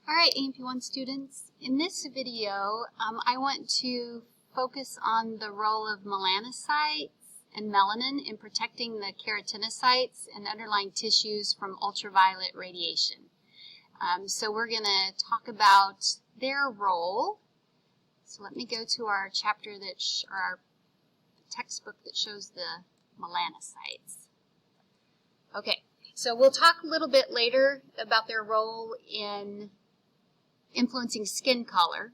Alright, AMP1 students, in this video I want to focus on the role of melanocytes and melanin in protecting the keratinocytes and underlying tissues from ultraviolet radiation. So we're going to talk about their role. So let me go to our chapter or our textbook that shows the melanocytes. Okay, so we'll talk a little bit later about their role in influencing skin color,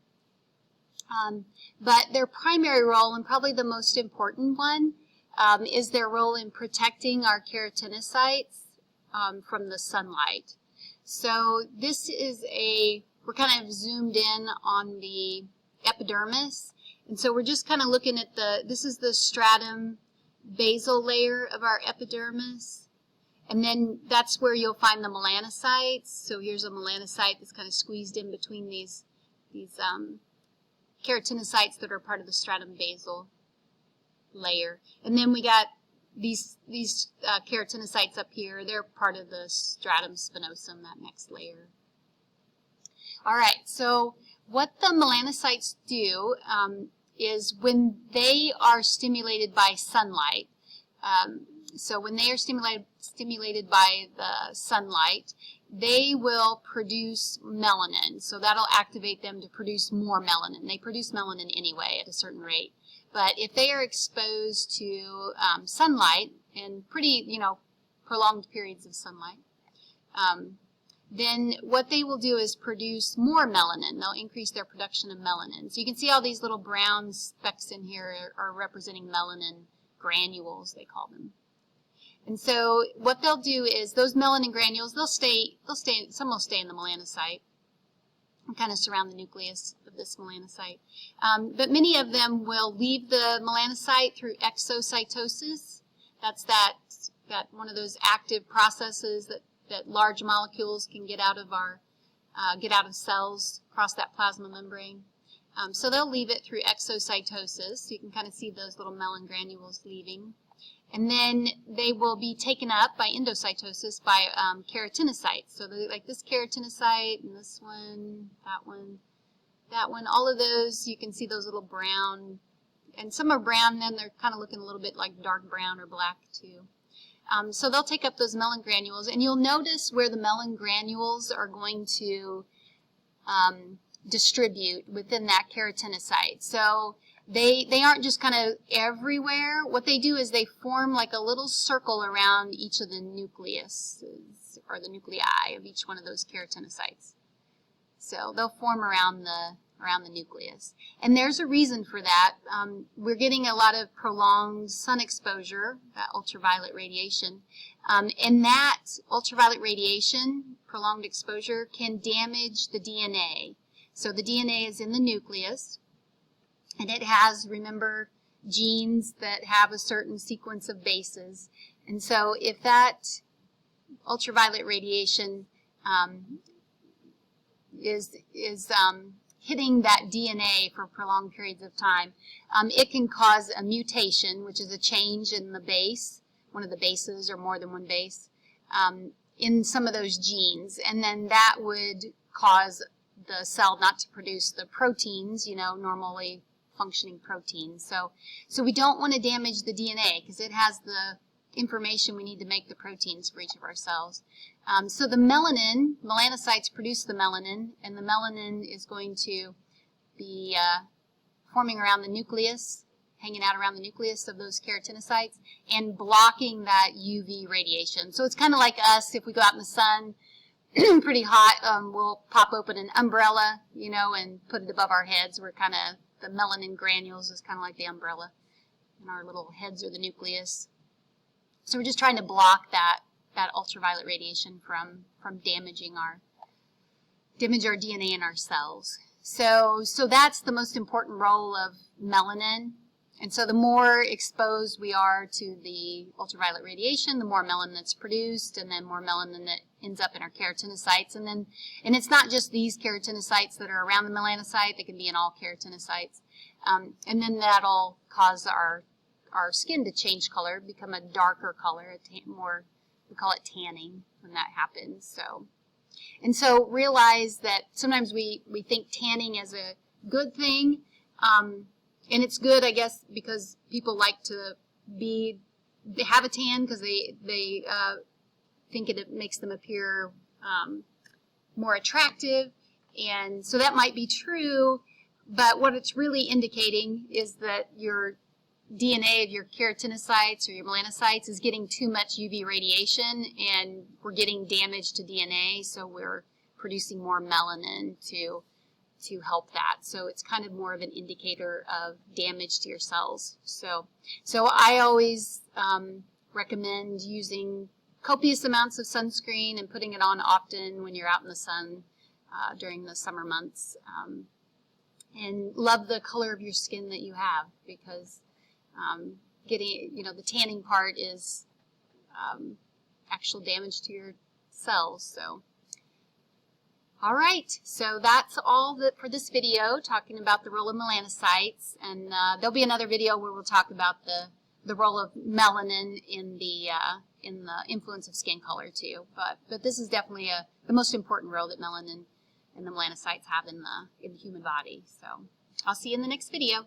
but their primary role, and probably the most important one, is their role in protecting our keratinocytes from the sunlight. So this is we're kind of zoomed in on the epidermis, and so we're just kind of looking at this is the stratum basal layer of our epidermis. And then that's where you'll find the melanocytes. So here's a melanocyte that's kind of squeezed in between these keratinocytes that are part of the stratum basal layer. And then we got these keratinocytes up here. They're part of the stratum spinosum, that next layer. All right, so what the melanocytes do is when they are stimulated by sunlight, so when they are stimulated by the sunlight, they will produce melanin. So that'll activate them to produce more melanin. They produce melanin anyway at a certain rate. But if they are exposed to sunlight and pretty, prolonged periods of sunlight, then what they will do is produce more melanin. They'll increase their production of melanin. So you can see all these little brown specks in here are representing melanin granules, they call them. And so what they'll do is those melanin granules, some will stay in the melanocyte and kind of surround the nucleus of this melanocyte. But many of them will leave the melanocyte through exocytosis. That's that one of those active processes that large molecules can get out of cells, across that plasma membrane. So they'll leave it through exocytosis. So you can kind of see those little melon granules leaving. And then they will be taken up by endocytosis by keratinocytes. So like this keratinocyte and this one, that one, all of those, you can see those little brown, and some are brown, then they're kind of looking a little bit like dark brown or black too. So they'll take up those melon granules, and you'll notice where the melon granules are going to distribute within that keratinocyte. So they aren't just kind of everywhere. What they do is they form like a little circle around each of the nucleuses, or the nuclei of each one of those keratinocytes. So they'll form around the nucleus. And there's a reason for that. We're getting a lot of prolonged sun exposure, that ultraviolet radiation. And that ultraviolet radiation, prolonged exposure, can damage the DNA. So the DNA is in the nucleus. And it has, remember, genes that have a certain sequence of bases. And so if that ultraviolet radiation is hitting that DNA for prolonged periods of time, it can cause a mutation, which is a change in the base, one of the bases or more than one base, in some of those genes. And then that would cause the cell not to produce the proteins, normally functioning proteins. So we don't want to damage the DNA because it has the information we need to make the proteins for each of our cells. So the melanocytes produce the melanin, and the melanin is going to be forming around the nucleus, hanging out around the nucleus of those keratinocytes, and blocking that UV radiation. So it's kind of like us, if we go out in the sun, pretty hot, we'll pop open an umbrella, and put it above our heads. We're kind of, the melanin granules is kind of like the umbrella, and our little heads are the nucleus. So we're just trying to block that ultraviolet radiation from damaging our DNA in our cells. So that's the most important role of melanin. And so the more exposed we are to the ultraviolet radiation, the more melanin that's produced, and then more melanin that ends up in our keratinocytes. And it's not just these keratinocytes that are around the melanocyte, they can be in all keratinocytes. And then that'll cause our skin to change color, become a darker color, we call it tanning when that happens. And so realize that sometimes we think tanning is a good thing, and it's good, I guess, because people like to have a tan because they think it makes them appear more attractive, and so that might be true, but what it's really indicating is that your DNA of your keratinocytes or your melanocytes is getting too much UV radiation, and we're getting damage to DNA, so we're producing more melanin to help that. So it's kind of more of an indicator of damage to your cells. So I always recommend using copious amounts of sunscreen and putting it on often when you're out in the sun during the summer months. And love the color of your skin that you have, because getting, the tanning part is actual damage to your cells. So, all right, so that's all for this video, talking about the role of melanocytes, and there'll be another video where we'll talk about the role of melanin in the influence of skin color too. But this is definitely the most important role that melanin and the melanocytes have in the human body. So I'll see you in the next video.